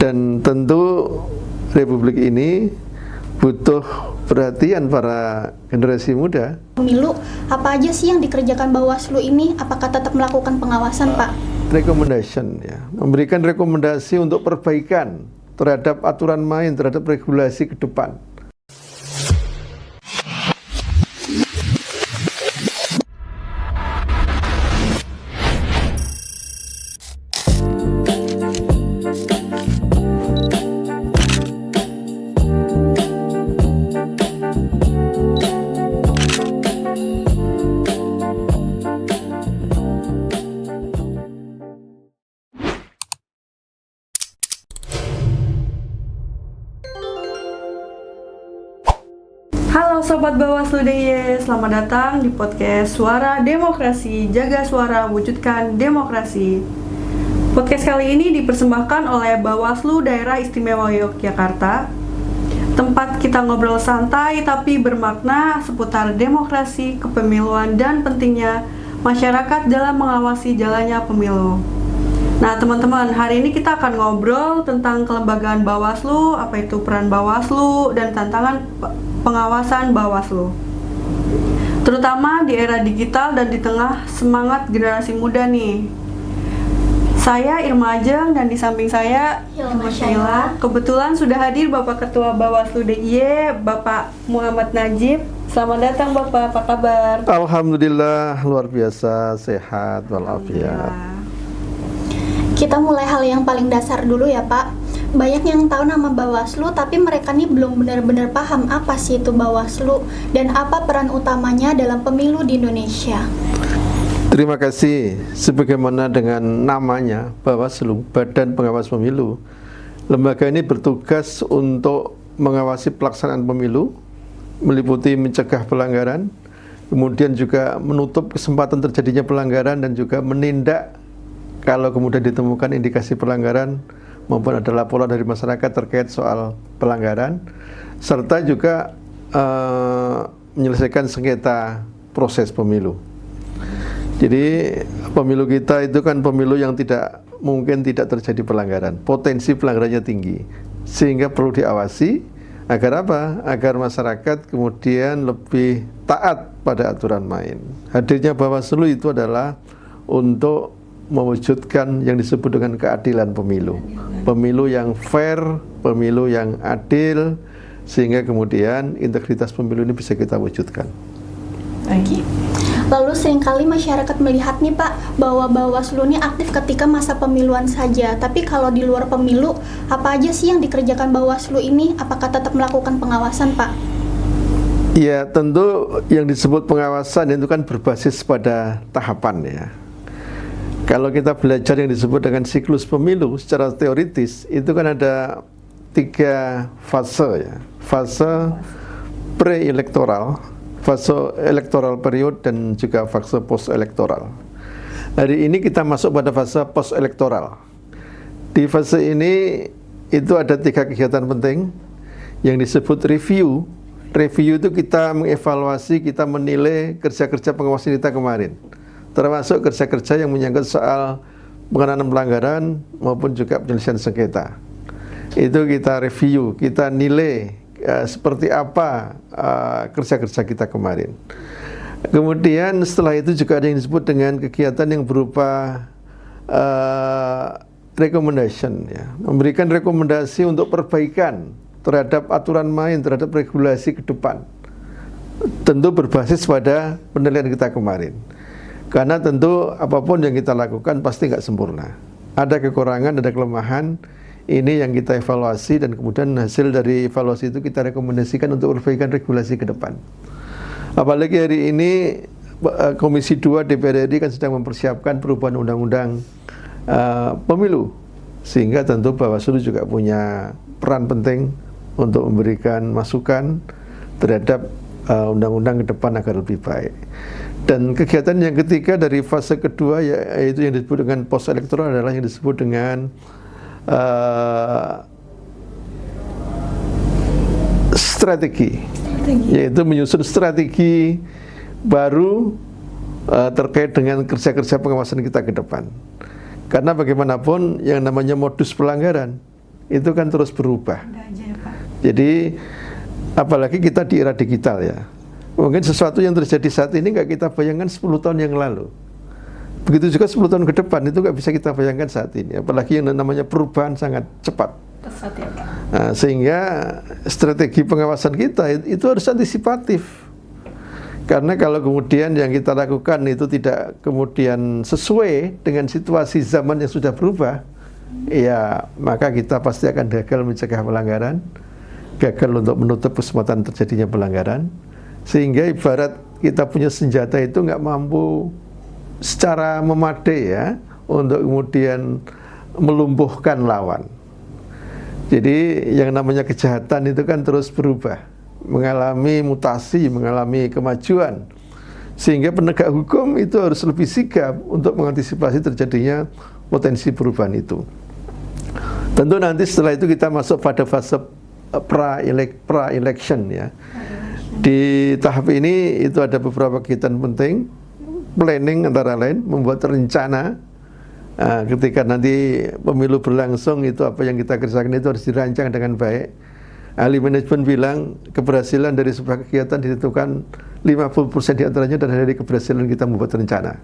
Dan tentu Republik ini butuh perhatian para generasi muda. Pemilu, apa aja sih yang dikerjakan Bawaslu ini? Apakah tetap melakukan pengawasan, Pak? Recommendation, ya, memberikan rekomendasi untuk perbaikan terhadap aturan main, terhadap regulasi ke depan. Halo Sobat Bawaslu DIY, selamat datang di podcast Suara Demokrasi, Jaga Suara, Wujudkan Demokrasi. Podcast kali ini dipersembahkan oleh Bawaslu Daerah Istimewa Yogyakarta. Tempat kita ngobrol santai tapi bermakna seputar demokrasi, kepemiluan, dan pentingnya masyarakat dalam mengawasi jalannya pemilu. Nah teman-teman, hari ini kita akan ngobrol tentang kelembagaan Bawaslu, apa itu peran Bawaslu, dan tantangan pengawasan Bawaslu, terutama di era digital dan di tengah semangat generasi muda nih. Saya Irma Ajeng dan di samping saya Hilma Syaila. Kebetulan sudah hadir Bapak Ketua Bawaslu DIY, Bapak Muhammad Najib. Selamat datang Bapak, apa kabar? Alhamdulillah, luar biasa, sehat walafiat. Kita mulai hal yang paling dasar dulu ya Pak. Banyak yang tahu nama Bawaslu, tapi mereka nih belum benar-benar paham apa sih itu Bawaslu dan apa peran utamanya dalam pemilu di Indonesia. Terima kasih. Sebagaimana dengan namanya, Bawaslu, Badan Pengawas Pemilu, lembaga ini bertugas untuk mengawasi pelaksanaan pemilu, meliputi mencegah pelanggaran, kemudian juga menutup kesempatan terjadinya pelanggaran dan juga menindak kalau kemudian ditemukan indikasi pelanggaran maupun ada laporan dari masyarakat terkait soal pelanggaran, serta juga menyelesaikan sengketa proses pemilu. Jadi pemilu kita itu kan pemilu yang tidak mungkin tidak terjadi pelanggaran, potensi pelanggarannya tinggi, sehingga perlu diawasi agar apa? Agar masyarakat kemudian lebih taat pada aturan main. Hadirnya Bawaslu itu adalah untuk mewujudkan yang disebut dengan keadilan pemilu. Pemilu yang fair, pemilu yang adil, sehingga kemudian integritas pemilu ini bisa kita wujudkan. Oke. Lalu seringkali masyarakat melihat nih Pak, bahwa Bawaslu ini aktif ketika masa pemiluan saja. Tapi kalau di luar pemilu, apa aja sih yang dikerjakan Bawaslu ini? Apakah tetap melakukan pengawasan Pak? Ya, tentu yang disebut pengawasan itu kan berbasis pada tahapan ya. Kalau kita belajar yang disebut dengan siklus pemilu secara teoritis, itu kan ada 3 fase ya. Fase pre-elektoral, fase electoral period, dan juga fase post-elektoral. Hari ini kita masuk pada fase post-elektoral. Di fase ini itu ada 3 kegiatan penting yang disebut review. Review itu kita mengevaluasi, kita menilai kerja-kerja pengawasan kita kemarin, termasuk kerja-kerja yang menyangkut soal penanganan pelanggaran maupun juga penyelesaian sengketa. Itu kita review, kita nilai seperti apa kerja-kerja kita kemarin. Kemudian setelah itu juga ada yang disebut dengan kegiatan yang berupa recommendation, ya, memberikan rekomendasi untuk perbaikan terhadap aturan main, terhadap regulasi ke depan. Tentu berbasis pada penilaian kita kemarin. Karena tentu apapun yang kita lakukan pasti nggak sempurna. Ada kekurangan, ada kelemahan. Ini yang kita evaluasi dan kemudian hasil dari evaluasi itu kita rekomendasikan untuk perbaikan regulasi ke depan. Apalagi hari ini Komisi 2 DPR RI kan sedang mempersiapkan perubahan undang-undang pemilu. Sehingga tentu Bawaslu juga punya peran penting untuk memberikan masukan terhadap undang-undang ke depan agar lebih baik. Dan kegiatan yang ketiga dari fase kedua yaitu yang disebut dengan post elektoral adalah yang disebut dengan strategi, yaitu menyusun strategi baru terkait dengan kerja-kerja pengawasan kita ke depan. Karena bagaimanapun yang namanya modus pelanggaran itu kan terus berubah. Ada aja ya, Pak. Jadi apalagi kita di era digital ya. Mungkin sesuatu yang terjadi saat ini nggak kita bayangkan 10 tahun yang lalu. Begitu juga 10 tahun ke depan itu nggak bisa kita bayangkan saat ini. Apalagi yang namanya perubahan sangat cepat. Pesat ya, Pak. Nah, sehingga strategi pengawasan kita itu harus antisipatif. Karena kalau kemudian yang kita lakukan itu tidak kemudian sesuai dengan situasi zaman yang sudah berubah, ya maka kita pasti akan gagal mencegah pelanggaran, gagal untuk menutup kesempatan terjadinya pelanggaran. Sehingga ibarat kita punya senjata itu nggak mampu secara memadai ya untuk kemudian melumpuhkan lawan. Jadi yang namanya kejahatan itu kan terus berubah, mengalami mutasi, mengalami kemajuan. Sehingga penegak hukum itu harus lebih sigap untuk mengantisipasi terjadinya potensi perubahan itu. Tentu nanti setelah itu kita masuk pada fase pra-election ya. Di tahap ini itu ada beberapa kegiatan penting, planning antara lain, membuat rencana. Ketika nanti pemilu berlangsung itu apa yang kita kerjakan itu harus dirancang dengan baik. Ahli manajemen bilang keberhasilan dari sebuah kegiatan ditentukan 50% diantaranya dari keberhasilan kita membuat rencana.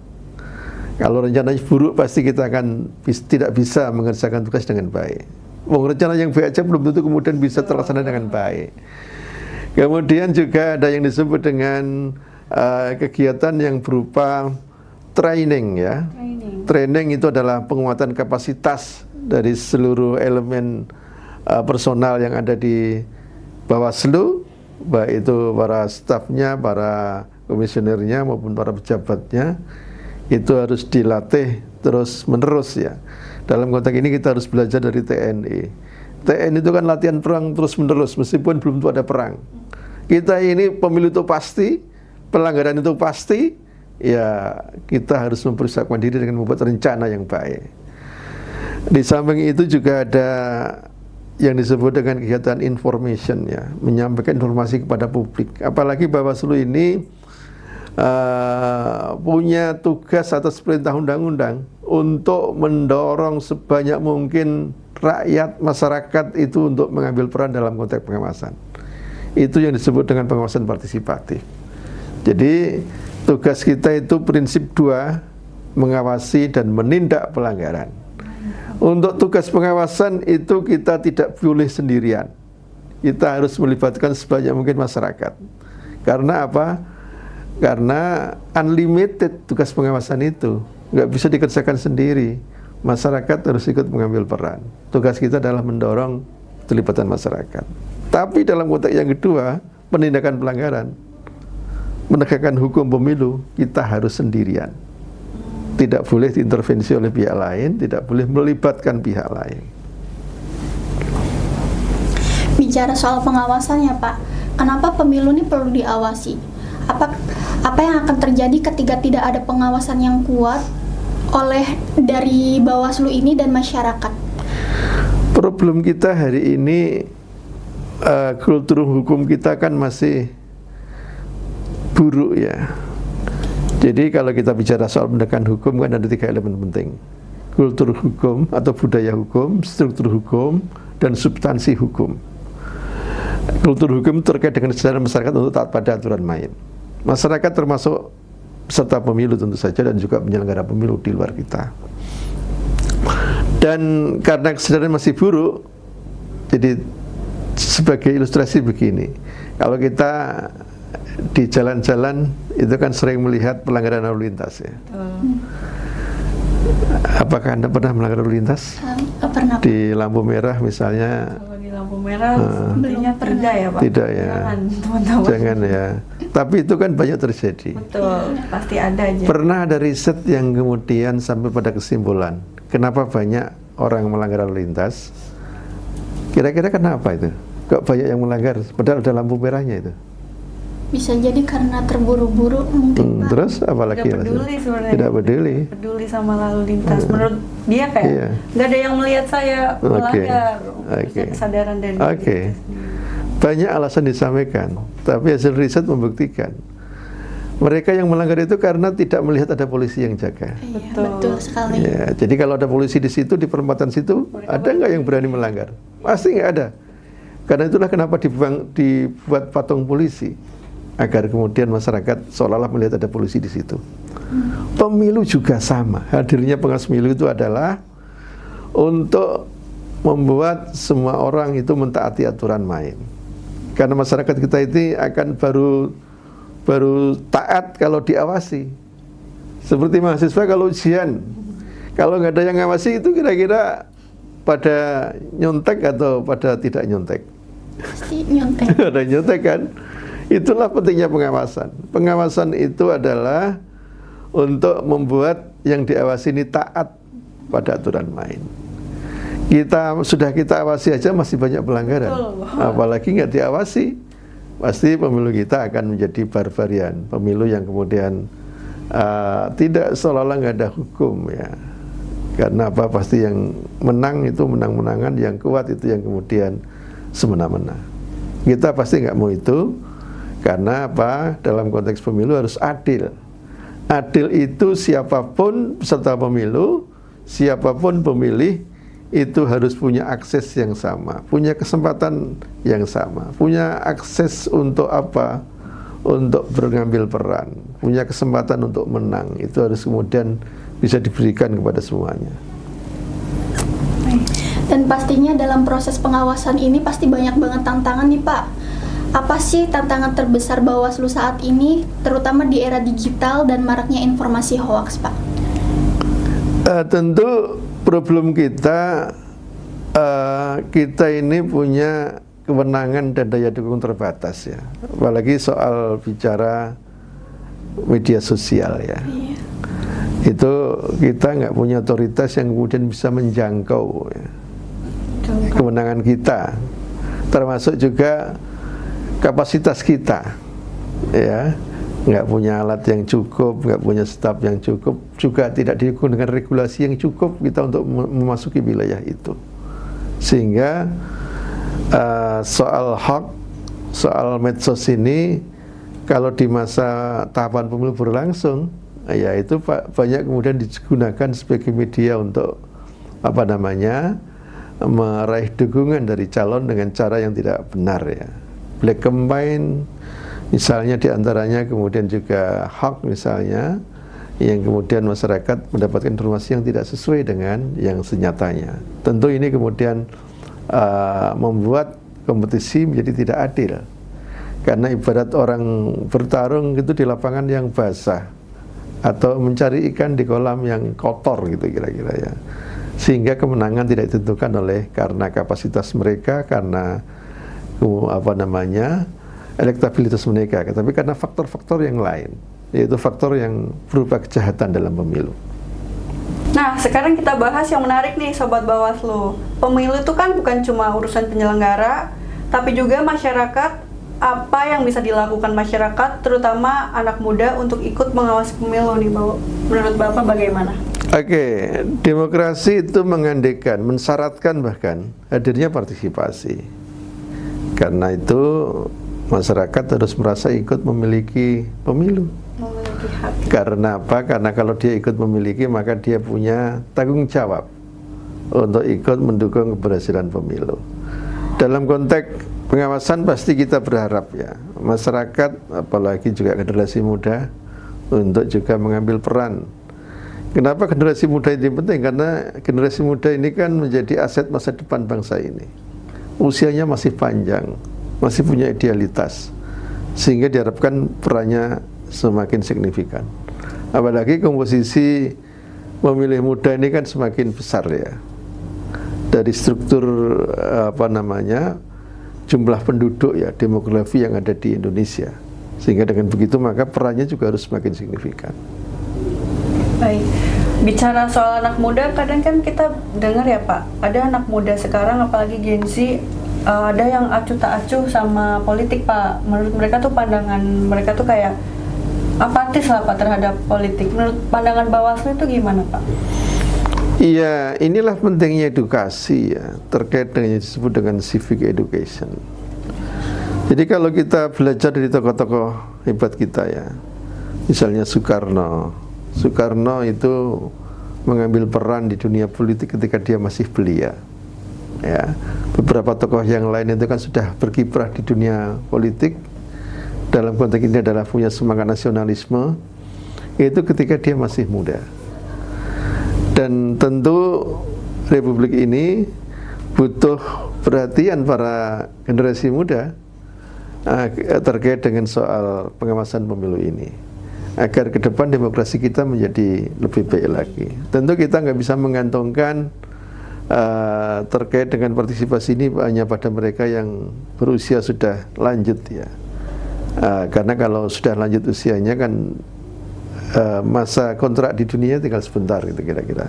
Kalau rencananya buruk pasti kita akan tidak bisa mengerjakan tugas dengan baik. Rencana yang baik aja belum tentu kemudian bisa terlaksana dengan baik. Kemudian juga ada yang disebut dengan kegiatan yang berupa training ya. Training itu adalah penguatan kapasitas dari seluruh elemen personal yang ada di Bawaslu, baik itu para stafnya, para komisionernya maupun para pejabatnya, itu harus dilatih terus menerus ya. Dalam konteks ini kita harus belajar dari TNI. TNI itu kan latihan perang terus menerus meskipun belum tentu ada perang. Kita ini pemilu itu pasti, pelanggaran itu pasti, ya kita harus mempersiapkan diri dengan membuat rencana yang baik. Di samping itu juga ada yang disebut dengan kegiatan information ya, menyampaikan informasi kepada publik. Apalagi Bawaslu ini punya tugas atas perintah undang-undang untuk mendorong sebanyak mungkin rakyat, masyarakat itu untuk mengambil peran dalam konteks pengawasan. Itu yang disebut dengan pengawasan partisipatif. Jadi tugas kita itu prinsip 2, mengawasi dan menindak pelanggaran. Untuk tugas pengawasan itu kita tidak boleh sendirian. Kita harus melibatkan sebanyak mungkin masyarakat. Karena apa? Karena unlimited tugas pengawasan itu, nggak bisa dikerjakan sendiri. Masyarakat harus ikut mengambil peran. Tugas kita adalah mendorong keterlibatan masyarakat. Tapi dalam konteks yang kedua, penindakan pelanggaran, menegakkan hukum pemilu, kita harus sendirian. Tidak boleh diintervensi oleh pihak lain, tidak boleh melibatkan pihak lain. Bicara soal pengawasannya Pak, kenapa pemilu ini perlu diawasi? Apa yang akan terjadi ketika tidak ada pengawasan yang kuat oleh dari Bawaslu ini dan masyarakat? Problem kita hari ini, kultur hukum kita kan masih buruk ya. Jadi kalau kita bicara soal penegakan hukum kan ada 3 elemen penting. Kultur hukum atau budaya hukum, struktur hukum, dan substansi hukum. Kultur hukum terkait dengan kesadaran masyarakat untuk taat pada aturan main. Masyarakat termasuk peserta pemilu tentu saja dan juga penyelenggara pemilu di luar kita. Dan karena kesadaran masih buruk, jadi sebagai ilustrasi begini, kalau kita di jalan-jalan itu kan sering melihat pelanggaran lalu lintas ya. Apakah Anda pernah melanggar lalu lintas? Pernah. Di lampu merah misalnya? Kalau di lampu merah sepertinya tidak ya Pak. Tidak ya. Jangan teman-teman. Jangan ya. Tapi itu kan banyak terjadi. Betul, pasti ada aja. Pernah ada riset yang kemudian sampai pada kesimpulan, kenapa banyak orang melanggar lalu lintas? Kira-kira kenapa itu? Kok banyak yang melanggar? Padahal ada lampu merahnya itu. Bisa jadi karena terburu-buru mungkin Pak. Terus apalagi? Tidak peduli sebenarnya. Tidak peduli. Peduli sama lalu lintas. Menurut dia kayak nggak ada yang melihat saya melanggar. Kesadaran dari diri kita sendiri. Banyak alasan disampaikan, tapi hasil riset membuktikan mereka yang melanggar itu karena tidak melihat ada polisi yang jaga. Betul sekali. Ya, jadi kalau ada polisi di situ, di perempatan situ, ada nggak yang berani melanggar? Pasti nggak ada. Karena itulah kenapa dibuat patung polisi, agar kemudian masyarakat seolah-olah melihat ada polisi di situ. Pemilu juga sama. Hadirnya pengawas pemilu itu adalah untuk membuat semua orang itu mentaati aturan main. Karena masyarakat kita ini akan baru taat kalau diawasi. Seperti mahasiswa kalau ujian, kalau nggak ada yang ngawasi itu kira-kira pada nyontek atau pada tidak nyontek? Pasti nyontek. Ada nyontek kan? Itulah pentingnya pengawasan. Pengawasan itu adalah untuk membuat yang diawasi ini taat pada aturan main. Sudah kita awasi aja masih banyak pelanggaran. Apalagi nggak diawasi, pasti pemilu kita akan menjadi barbarian. Pemilu yang kemudian tidak seolah-olah nggak ada hukum ya. Karena apa? Pasti yang menang itu menang-menangan, yang kuat itu yang kemudian semena-mena. Kita pasti nggak mau itu, karena apa? Dalam konteks pemilu harus adil. Adil itu siapapun peserta pemilu, siapapun pemilih itu harus punya akses yang sama, punya kesempatan yang sama, punya akses untuk apa? Untuk mengambil peran, punya kesempatan untuk menang. Itu harus kemudian bisa diberikan kepada semuanya. Dan pastinya dalam proses pengawasan ini pasti banyak banget tantangan nih Pak. Apa sih tantangan terbesar Bawaslu saat ini, terutama di era digital dan maraknya informasi hoaks, Pak? Tentu problem kita ini punya kewenangan dan daya dukung terbatas ya. Apalagi soal bicara media sosial ya. Iya. Itu kita nggak punya otoritas yang kemudian bisa menjangkau ya, kewenangan kita, termasuk juga kapasitas kita ya. Nggak punya alat yang cukup, nggak punya staf yang cukup, juga tidak didukung dengan regulasi yang cukup kita untuk memasuki wilayah itu. Sehingga soal hoax, soal medsos ini kalau di masa tahapan pemilu berlangsung, ya itu banyak kemudian digunakan sebagai media untuk apa namanya, meraih dukungan dari calon dengan cara yang tidak benar ya. Black campaign misalnya diantaranya, kemudian juga hoax misalnya, yang kemudian masyarakat mendapatkan informasi yang tidak sesuai dengan yang senyatanya. Tentu ini kemudian membuat kompetisi menjadi tidak adil, karena ibarat orang bertarung gitu di lapangan yang basah atau mencari ikan di kolam yang kotor gitu kira-kira ya, sehingga kemenangan tidak ditentukan oleh karena kapasitas mereka, karena apa namanya, elektabilitas mereka, tapi karena faktor-faktor yang lain, yaitu faktor yang berupa kejahatan dalam pemilu. Nah, sekarang kita bahas yang menarik nih Sobat Bawaslu. Pemilu itu kan bukan cuma urusan penyelenggara, tapi juga masyarakat. Apa yang bisa dilakukan masyarakat, terutama anak muda, untuk ikut mengawasi pemilu nih, menurut Bapak bagaimana? Oke, demokrasi itu mengandaikan, mensyaratkan bahkan hadirnya partisipasi. Karena itu masyarakat harus merasa ikut memiliki pemilu. Memiliki hak. Karena apa? Karena kalau dia ikut memiliki, maka dia punya tanggung jawab untuk ikut mendukung keberhasilan pemilu. Dalam konteks pengawasan pasti kita berharap ya, masyarakat apalagi juga generasi muda untuk juga mengambil peran. Kenapa generasi muda ini penting? Karena generasi muda ini kan menjadi aset masa depan bangsa ini. Usianya masih panjang, masih punya idealitas, sehingga diharapkan perannya semakin signifikan. Apalagi komposisi pemilih muda ini kan semakin besar ya, dari struktur apa namanya, jumlah penduduk ya, demografi yang ada di Indonesia, sehingga dengan begitu maka perannya juga harus semakin signifikan. Baik, bicara soal anak muda, kadang kan kita dengar ya Pak, ada anak muda sekarang apalagi Gen Z, ada yang acuh tak acuh sama politik Pak. Menurut mereka tuh pandangan mereka tuh kayak apatis lah Pak terhadap politik. Menurut pandangan Bawaslu itu gimana Pak? Iya, inilah pentingnya edukasi ya, terkait dengan yang disebut dengan civic education. Jadi kalau kita belajar dari tokoh-tokoh hebat kita ya, misalnya Soekarno itu mengambil peran di dunia politik ketika dia masih belia. ya. Beberapa tokoh yang lain itu kan sudah berkiprah di dunia politik. Dalam konteks ini adalah punya semangat nasionalisme. Itu ketika dia masih muda. Dan tentu Republik ini butuh perhatian para generasi muda terkait dengan soal pengawasan pemilu ini, agar ke depan demokrasi kita menjadi lebih baik lagi. Tentu kita nggak bisa menggantungkan terkait dengan partisipasi ini hanya pada mereka yang berusia sudah lanjut ya, karena kalau sudah lanjut usianya kan masa kontrak di dunia tinggal sebentar gitu kira-kira.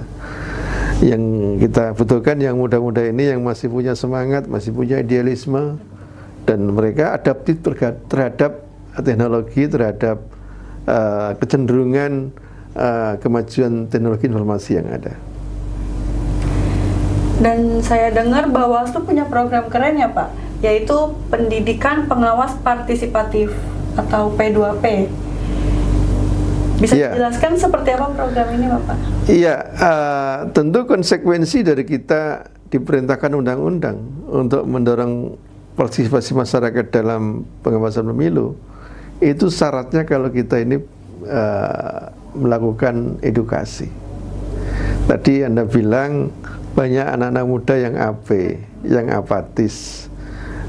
Yang kita butuhkan yang muda-muda ini yang masih punya semangat, masih punya idealisme, dan mereka adaptif terhadap teknologi, terhadap kecenderungan kemajuan teknologi informasi yang ada. Dan saya dengar Bawaslu punya program keren ya Pak, yaitu Pendidikan Pengawas Partisipatif atau P2P. Bisa dijelaskan seperti apa program ini Bapak? Iya, tentu konsekuensi dari kita diperintahkan undang-undang untuk mendorong partisipasi masyarakat dalam pengawasan pemilu, itu syaratnya kalau kita ini melakukan edukasi. Tadi Anda bilang banyak anak-anak muda yang abe, yang apatis.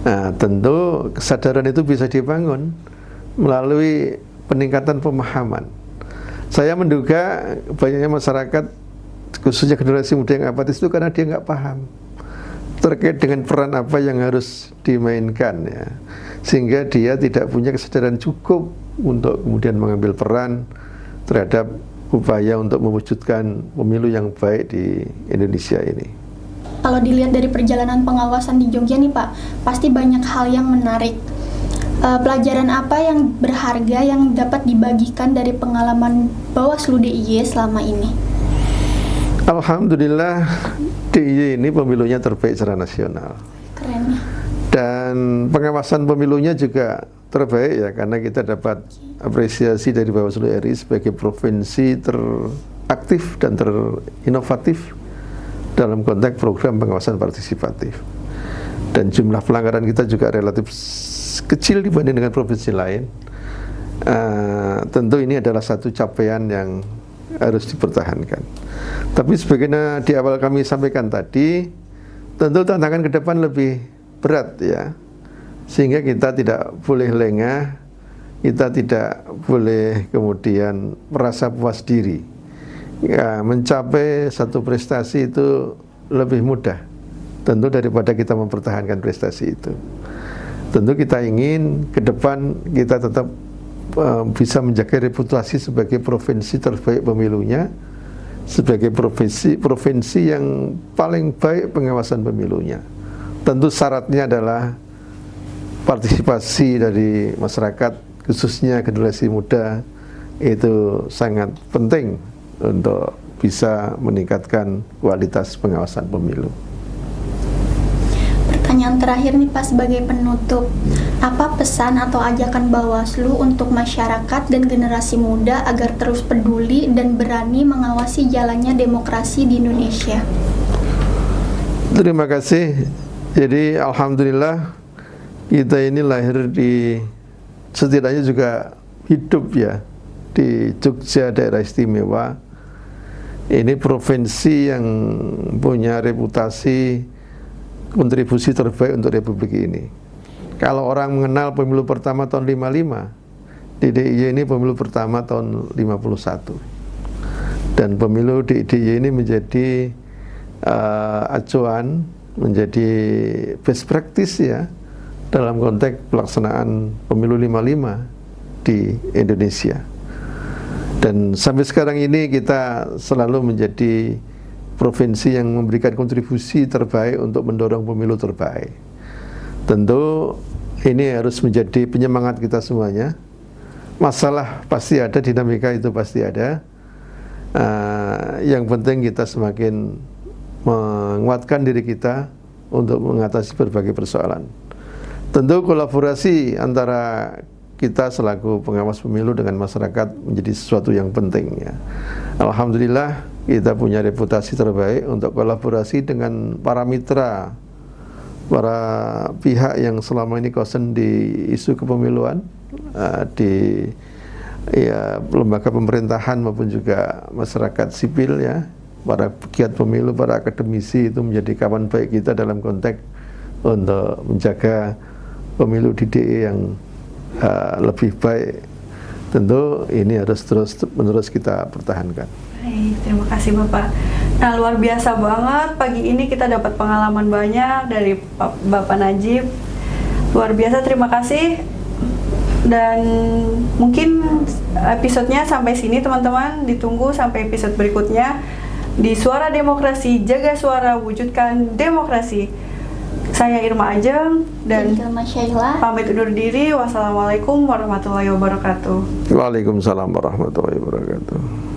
Nah, tentu kesadaran itu bisa dibangun melalui peningkatan pemahaman. Saya menduga banyaknya masyarakat, khususnya generasi muda yang apatis itu karena dia nggak paham terkait dengan peran apa yang harus dimainkan ya, sehingga dia tidak punya kesadaran cukup untuk kemudian mengambil peran terhadap upaya untuk mewujudkan pemilu yang baik di Indonesia ini. Kalau dilihat dari perjalanan pengawasan di Jogja nih Pak, pasti banyak hal yang menarik. Pelajaran apa yang berharga yang dapat dibagikan dari pengalaman Bawaslu DIY selama ini? Alhamdulillah DIY ini pemilunya terbaik secara nasional. Keren ya. Dan pengawasan pemilunya juga terbaik ya, karena kita dapat apresiasi dari Bawaslu RI sebagai provinsi teraktif dan terinovatif dalam konteks program pengawasan partisipatif. Dan jumlah pelanggaran kita juga relatif kecil dibanding dengan provinsi lain. Tentu ini adalah satu capaian yang harus dipertahankan. Tapi sebagaimana di awal kami sampaikan tadi, tentu tantangan ke depan lebih berat ya, sehingga kita tidak boleh lengah, kita tidak boleh kemudian merasa puas diri ya. Mencapai satu prestasi itu lebih mudah tentu daripada kita mempertahankan prestasi itu. Tentu kita ingin ke depan kita tetap bisa menjaga reputasi sebagai provinsi terbaik pemilunya, sebagai provinsi yang paling baik pengawasan pemilunya. Tentu syaratnya adalah partisipasi dari masyarakat, khususnya generasi muda, itu sangat penting untuk bisa meningkatkan kualitas pengawasan pemilu. Pertanyaan terakhir nih Pak sebagai penutup, apa pesan atau ajakan Bawaslu untuk masyarakat dan generasi muda agar terus peduli dan berani mengawasi jalannya demokrasi di Indonesia? Terima kasih. Jadi alhamdulillah kita ini lahir di, setidaknya juga hidup ya di Jogja, daerah istimewa. Ini provinsi yang punya reputasi kontribusi terbaik untuk Republik ini. Kalau orang mengenal pemilu pertama tahun 55, di DIY ini pemilu pertama tahun 51. Dan pemilu di DIY ini menjadi acuan, menjadi best practice ya dalam konteks pelaksanaan pemilu 55 di Indonesia. Dan sampai sekarang ini kita selalu menjadi provinsi yang memberikan kontribusi terbaik untuk mendorong pemilu terbaik. Tentu ini harus menjadi penyemangat kita semuanya. Masalah pasti ada, dinamika itu pasti ada. Yang penting kita semakin menguatkan diri kita untuk mengatasi berbagai persoalan. Tentu kolaborasi antara kita selaku pengawas pemilu dengan masyarakat menjadi sesuatu yang penting ya. Alhamdulillah kita punya reputasi terbaik untuk kolaborasi dengan para mitra para pihak yang selama ini concern di isu kepemiluan, di lembaga pemerintahan maupun juga masyarakat sipil ya, para pegiat pemilu, para akademisi itu menjadi kawan baik kita dalam konteks untuk menjaga pemilu di DE yang lebih baik. Tentu ini harus terus-menerus kita pertahankan. Baik, terima kasih Bapak. Nah, luar biasa banget pagi ini kita dapat pengalaman banyak dari Bapak Najib. Luar biasa, terima kasih. Dan mungkin episodenya sampai sini teman-teman, ditunggu sampai episode berikutnya di Suara Demokrasi, Jaga Suara, Wujudkan Demokrasi. Saya Irma Ajeng dan pamit undur diri. Wassalamualaikum warahmatullahi wabarakatuh. Waalaikumsalam warahmatullahi wabarakatuh.